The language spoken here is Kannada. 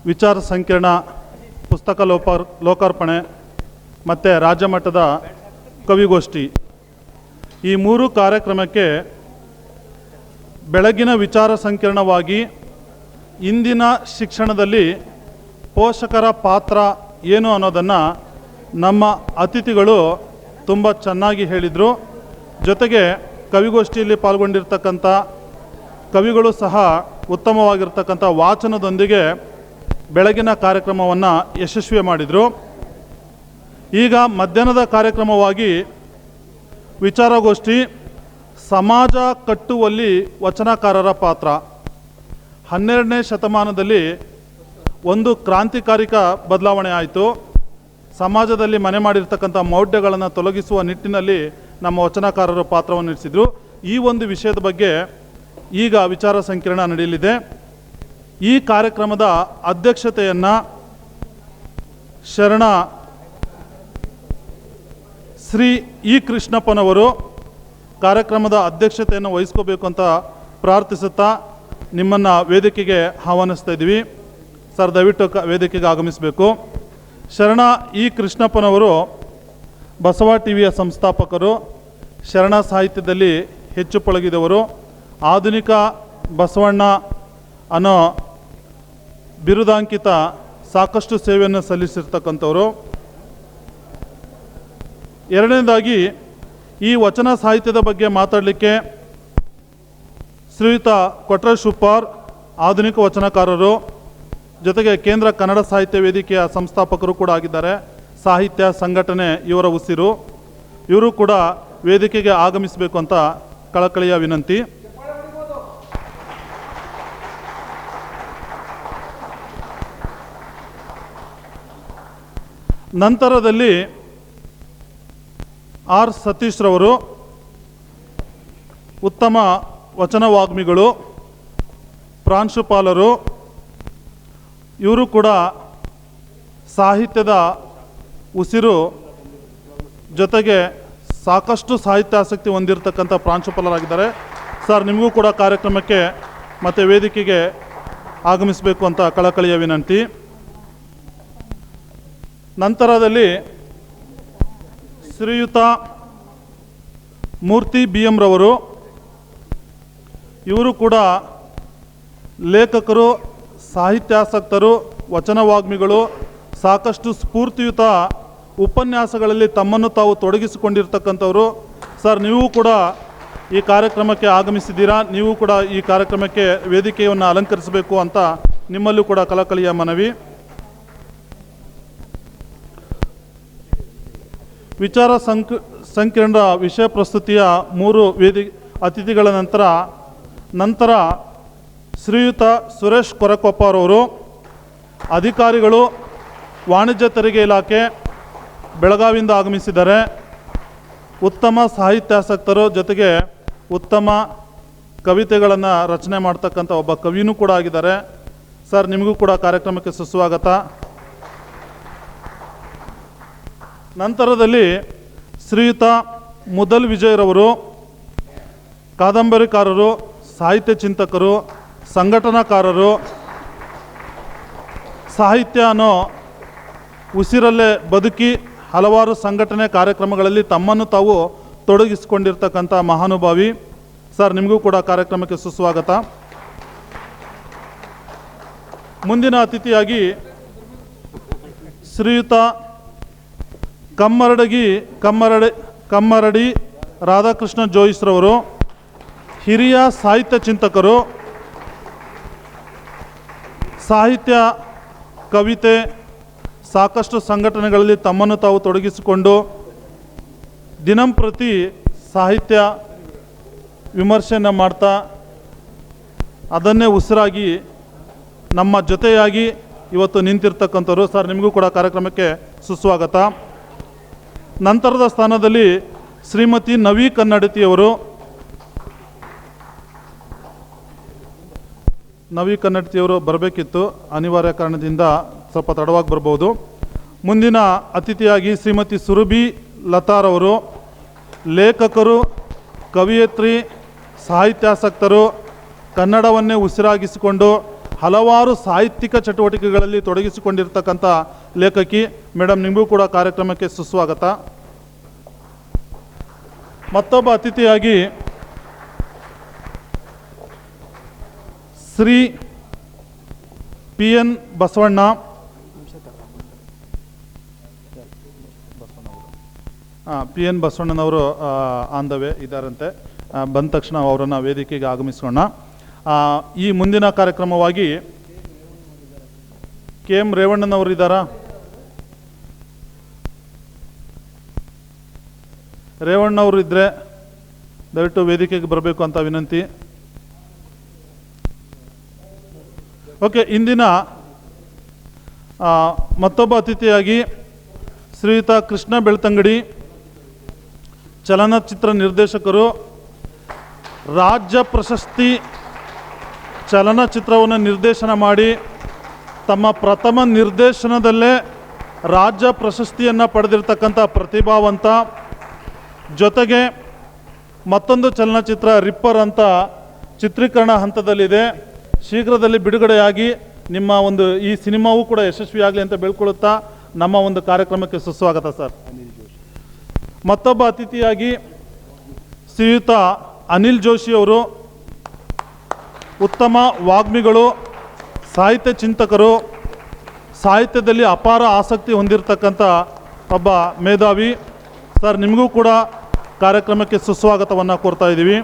ವಿಚಾರ ಸಂಕಿರಣ ಪುಸ್ತಕ ಲೋಕಾರ್ಪಣೆ ಮತ್ತು ರಾಜ್ಯ ಮಟ್ಟದ ಕವಿಗೋಷ್ಠಿ ಈ ಮೂರು ಕಾರ್ಯಕ್ರಮಕ್ಕೆ ಬೆಳಗಿನ ವಿಚಾರ ಸಂಕಿರಣವಾಗಿ ಇಂದಿನ ಶಿಕ್ಷಣದಲ್ಲಿ ಪೋಷಕರ ಪಾತ್ರ ಏನು ಅನ್ನೋದನ್ನು ನಮ್ಮ ಅತಿಥಿಗಳು ತುಂಬ ಚೆನ್ನಾಗಿ ಹೇಳಿದರು. ಜೊತೆಗೆ ಕವಿಗೋಷ್ಠಿಯಲ್ಲಿ ಪಾಲ್ಗೊಂಡಿರ್ತಕ್ಕಂಥ ಕವಿಗಳು ಸಹ ಉತ್ತಮವಾಗಿರ್ತಕ್ಕಂಥ ವಾಚನದೊಂದಿಗೆ ಬೆಳಗಿನ ಕಾರ್ಯಕ್ರಮವನ್ನು ಯಶಸ್ವಿ ಮಾಡಿದರು. ಈಗ ಮಧ್ಯಾಹ್ನದ ಕಾರ್ಯಕ್ರಮವಾಗಿ ವಿಚಾರಗೋಷ್ಠಿ ಸಮಾಜ ಕಟ್ಟುವಲ್ಲಿ ವಚನಕಾರರ ಪಾತ್ರ. 12ನೇ ಶತಮಾನದಲ್ಲಿ ಒಂದು ಕ್ರಾಂತಿಕಾರಿಕ ಬದಲಾವಣೆ ಆಯಿತು. ಸಮಾಜದಲ್ಲಿ ಮನೆ ಮಾಡಿರ್ತಕ್ಕಂಥ ಮೌಢ್ಯಗಳನ್ನು ತೊಲಗಿಸುವ ನಿಟ್ಟಿನಲ್ಲಿ ನಮ್ಮ ವಚನಕಾರರು ಪಾತ್ರವನ್ನು ನಡೆಸಿದರು. ಈ ಒಂದು ವಿಷಯದ ಬಗ್ಗೆ ಈಗ ವಿಚಾರ ಸಂಕಿರಣ ನಡೆಯಲಿದೆ. ಈ ಕಾರ್ಯಕ್ರಮದ ಅಧ್ಯಕ್ಷತೆಯನ್ನು ಶರಣ ಶ್ರೀ ಇ ಕೃಷ್ಣಪ್ಪನವರು ಕಾರ್ಯಕ್ರಮದ ಅಧ್ಯಕ್ಷತೆಯನ್ನು ವಹಿಸ್ಕೋಬೇಕು ಅಂತ ಪ್ರಾರ್ಥಿಸುತ್ತಾ ನಿಮ್ಮನ್ನು ವೇದಿಕೆಗೆ ಆಹ್ವಾನಿಸ್ತಾ ಇದ್ದೀವಿ. ಸರ್, ದಯವಿಟ್ಟು ವೇದಿಕೆಗೆ ಆಗಮಿಸಬೇಕು. ಶರಣ ಇ ಕೃಷ್ಣಪ್ಪನವರು ಬಸವ ಟಿವಿಯ ಸಂಸ್ಥಾಪಕರು, ಶರಣ ಸಾಹಿತ್ಯದಲ್ಲಿ ಹೆಚ್ಚು ಪಳಗಿದವರು, ಆಧುನಿಕ ಬಸವಣ್ಣ ಅನ್ನೋ ಬಿರುದಾಂಕಿತ ಸಾಕಷ್ಟು ಸೇವೆಯನ್ನು ಸಲ್ಲಿಸಿರ್ತಕ್ಕಂಥವರು. ಎರಡನೇದಾಗಿ ಈ ವಚನ ಸಾಹಿತ್ಯದ ಬಗ್ಗೆ ಮಾತಾಡಲಿಕ್ಕೆ ಶ್ರೀಯುತ ಕೊಟ್ರೇಶ್ ಉಪ್ಪಾರ್, ಆಧುನಿಕ ವಚನಕಾರರು, ಜೊತೆಗೆ ಕೇಂದ್ರ ಕನ್ನಡ ಸಾಹಿತ್ಯ ವೇದಿಕೆಯ ಸಂಸ್ಥಾಪಕರು ಕೂಡ ಆಗಿದ್ದಾರೆ. ಸಾಹಿತ್ಯ ಸಂಘಟನೆ ಇವರ ಉಸಿರು. ಇವರು ಕೂಡ ವೇದಿಕೆಗೆ ಆಗಮಿಸಬೇಕು ಅಂತ ಕಳಕಳಿಯ ವಿನಂತಿ. ನಂತರದಲ್ಲಿ ಆರ್ ಸತೀಶ್ ರವರು ಉತ್ತಮ ವಚನವಾಗ್ಮಿಗಳು, ಪ್ರಾಂಶುಪಾಲರು. ಇವರು ಕೂಡ ಸಾಹಿತ್ಯದ ಉಸಿರು, ಜೊತೆಗೆ ಸಾಕಷ್ಟು ಸಾಹಿತ್ಯಾಸಕ್ತಿ ಹೊಂದಿರತಕ್ಕಂಥ ಪ್ರಾಂಶುಪಾಲರಾಗಿದ್ದಾರೆ. ಸರ್, ನಿಮಗೂ ಕೂಡ ಕಾರ್ಯಕ್ರಮಕ್ಕೆ ಮತ್ತು ವೇದಿಕೆಗೆ ಆಗಮಿಸಬೇಕು ಅಂತ ಕಳಕಳಿಯ ವಿನಂತಿ. ನಂತರದಲ್ಲಿ ಶ್ರೀಯುತ ಮೂರ್ತಿ ಬಿ ಎಂ ರವರು. ಇವರು ಕೂಡ ಲೇಖಕರು, ಸಾಹಿತ್ಯಾಸಕ್ತರು, ವಚನವಾಗ್ಮಿಗಳು, ಸಾಕಷ್ಟು ಸ್ಫೂರ್ತಿಯುತ ಉಪನ್ಯಾಸಗಳಲ್ಲಿ ತಮ್ಮನ್ನು ತಾವು ತೊಡಗಿಸಿಕೊಂಡಿರ್ತಕ್ಕಂಥವರು. ಸರ್, ನೀವು ಕೂಡ ಈ ಕಾರ್ಯಕ್ರಮಕ್ಕೆ ಆಗಮಿಸಿದ್ದೀರಾ. ನೀವು ಕೂಡ ಈ ಕಾರ್ಯಕ್ರಮಕ್ಕೆ ವೇದಿಕೆಯನ್ನು ಅಲಂಕರಿಸಬೇಕು ಅಂತ ನಿಮ್ಮಲ್ಲೂ ಕೂಡ ಕಳಕಳಿಯ ಮನವಿ. ವಿಚಾರ ಸಂಕಿರಣದ ವಿಷಯ ಪ್ರಸ್ತುತಿಯ 3 ಅತಿಥಿಗಳ ನಂತರ ಶ್ರೀಯುತ ಸುರೇಶ್ ಕೊರಕೊಪ್ಪರವರು, ಅಧಿಕಾರಿಗಳು, ವಾಣಿಜ್ಯ ತೆರಿಗೆ ಇಲಾಖೆ, ಬೆಳಗಾವಿಯಿಂದ ಆಗಮಿಸಿದ್ದಾರೆ. ಉತ್ತಮ ಸಾಹಿತ್ಯಾಸಕ್ತರು, ಜೊತೆಗೆ ಉತ್ತಮ ಕವಿತೆಗಳನ್ನು ರಚನೆ ಮಾಡ್ತಕ್ಕಂಥ ಒಬ್ಬ ಕವಿನೂ ಕೂಡ ಆಗಿದ್ದಾರೆ. ಸರ್, ನಿಮಗೂ ಕೂಡ ಕಾರ್ಯಕ್ರಮಕ್ಕೆ ಸುಸ್ವಾಗತ. ನಂತರದಲ್ಲಿ ಶ್ರೀಯುತ ಮುದಲ್ ವಿಜಯರವರು, ಕಾದಂಬರಿಕಾರರು, ಸಾಹಿತ್ಯ ಚಿಂತಕರು, ಸಂಘಟನಾಕಾರರು. ಸಾಹಿತ್ಯ ಅನ್ನೋ ಉಸಿರಲ್ಲೇ ಬದುಕಿ ಹಲವಾರು ಸಂಘಟನೆ ಕಾರ್ಯಕ್ರಮಗಳಲ್ಲಿ ತಮ್ಮನ್ನು ತಾವು ತೊಡಗಿಸಿಕೊಂಡಿರ್ತಕ್ಕಂಥ ಮಹಾನುಭಾವಿ. ಸರ್, ನಿಮಗೂ ಕೂಡ ಕಾರ್ಯಕ್ರಮಕ್ಕೆ ಸುಸ್ವಾಗತ. ಮುಂದಿನ ಅತಿಥಿಯಾಗಿ ಶ್ರೀಯುತ ಕಮ್ಮರಡಿ ರಾಧಾಕೃಷ್ಣ ಜೋಯಿಸ್ರವರು, ಹಿರಿಯ ಸಾಹಿತ್ಯ ಚಿಂತಕರು, ಸಾಹಿತ್ಯ, ಕವಿತೆ, ಸಾಕಷ್ಟು ಸಂಘಟನೆಗಳಲ್ಲಿ ತಮ್ಮನ್ನು ತಾವು ತೊಡಗಿಸಿಕೊಂಡು ದಿನಂಪ್ರತಿ ಸಾಹಿತ್ಯ ವಿಮರ್ಶೆಯನ್ನು ಮಾಡ್ತಾ ಅದನ್ನೇ ಉಸಿರಾಗಿ ನಮ್ಮ ಜೊತೆಯಾಗಿ ಇವತ್ತು ನಿಂತಿರ್ತಕ್ಕಂಥವ್ರು. ಸರ್, ನಿಮಗೂ ಕೂಡ ಕಾರ್ಯಕ್ರಮಕ್ಕೆ ಸುಸ್ವಾಗತ. ನಂತರದ ಸ್ಥಾನದಲ್ಲಿ ಶ್ರೀಮತಿ ನವಿ ಕನ್ನಡತಿಯವರು. ನವಿ ಕನ್ನಡತಿಯವರು ಬರಬೇಕಿತ್ತು, ಅನಿವಾರ್ಯ ಕಾರಣದಿಂದ ಸ್ವಲ್ಪ ತಡವಾಗಿ ಬರ್ಬೋದು. ಮುಂದಿನ ಅತಿಥಿಯಾಗಿ ಶ್ರೀಮತಿ ಸುರಭಿ ಲತಾರವರು, ಲೇಖಕರು, ಕವಿಯತ್ರಿ, ಸಾಹಿತ್ಯಾಸಕ್ತರು, ಕನ್ನಡವನ್ನೇ ಉಸಿರಾಗಿಸಿಕೊಂಡು ಹಲವಾರು ಸಾಹಿತ್ಯಿಕ ಚಟುವಟಿಕೆಗಳಲ್ಲಿ ತೊಡಗಿಸಿಕೊಂಡಿರ್ತಕ್ಕಂಥ ಲೇಖಕಿ ಮೇಡಮ್, ನಿಮಗೂ ಕೂಡ ಕಾರ್ಯಕ್ರಮಕ್ಕೆ ಸುಸ್ವಾಗತ. ಮತ್ತೊಬ್ಬ ಅತಿಥಿಯಾಗಿ ಶ್ರೀ PN ಬಸವಣ್ಣ, PN ಬಸವಣ್ಣನವರು ಆನ್ ದ ವೇ ಇದ್ದಾರಂತೆ. ಬಂದ ತಕ್ಷಣ ಅವರನ್ನು ವೇದಿಕೆಗೆ ಆಗಮಿಸೋಣ. ಈ ಮುಂದಿನ ಕಾರ್ಯಕ್ರಮವಾಗಿ KM ರೇವಣ್ಣನವರು ಇದ್ದಾರಾ? ರೇವಣ್ಣವರು ಇದ್ದರೆ ದಯವಿಟ್ಟು ವೇದಿಕೆಗೆ ಬರಬೇಕು ಅಂತ ವಿನಂತಿ. ಓಕೆ, ಇಂದಿನ ಮತ್ತೊಬ್ಬ ಅತಿಥಿಯಾಗಿ ಶ್ರೀಯುತ ಕೃಷ್ಣ ಬೆಳ್ತಂಗಡಿ, ಚಲನಚಿತ್ರ ನಿರ್ದೇಶಕರು, ರಾಜ್ಯ ಪ್ರಶಸ್ತಿ ಚಲನಚಿತ್ರವನ್ನು ನಿರ್ದೇಶನ ಮಾಡಿ ತಮ್ಮ ಪ್ರಥಮ ನಿರ್ದೇಶನದಲ್ಲೇ ರಾಜ್ಯ ಪ್ರಶಸ್ತಿಯನ್ನು ಪಡೆದಿರ್ತಕ್ಕಂಥ ಪ್ರತಿಭಾವಂತ. ಜೊತೆಗೆ ಮತ್ತೊಂದು ಚಲನಚಿತ್ರ ರಿಪ್ಪರ್ ಅಂತ ಚಿತ್ರೀಕರಣ ಹಂತದಲ್ಲಿದೆ, ಶೀಘ್ರದಲ್ಲಿ ಬಿಡುಗಡೆಯಾಗಿ ನಿಮ್ಮ ಒಂದು ಈ ಸಿನಿಮಾವೂ ಕೂಡ ಯಶಸ್ವಿಯಾಗಲಿ ಅಂತ ಬೇಳ್ಕೊಳ್ಳುತ್ತಾ ನಮ್ಮ ಒಂದು ಕಾರ್ಯಕ್ರಮಕ್ಕೆ ಸುಸ್ವಾಗತ ಸರ್. ಮತ್ತೊಬ್ಬ ಅತಿಥಿಯಾಗಿ ಶ್ರೀಯುತ ಅನಿಲ್ ಜೋಶಿ ಅವರು, ಉತ್ತಮ ವಾಗ್ಮಿಗಳು, ಸಾಹಿತ್ಯ ಚಿಂತಕರು, ಸಾಹಿತ್ಯದಲ್ಲಿ ಅಪಾರ ಆಸಕ್ತಿ ಹೊಂದಿರತಕ್ಕಂಥ ಒಬ್ಬ ಮೇಧಾವಿ ಸರ್. ನಿಮಗೂ ಕೂಡ ಕಾರ್ಯಕ್ರಮಕ್ಕೆ ಸುಸ್ವಾಗತವನ್ನು ಕೋರ್ತಾ ಇದ್ದೀವಿ.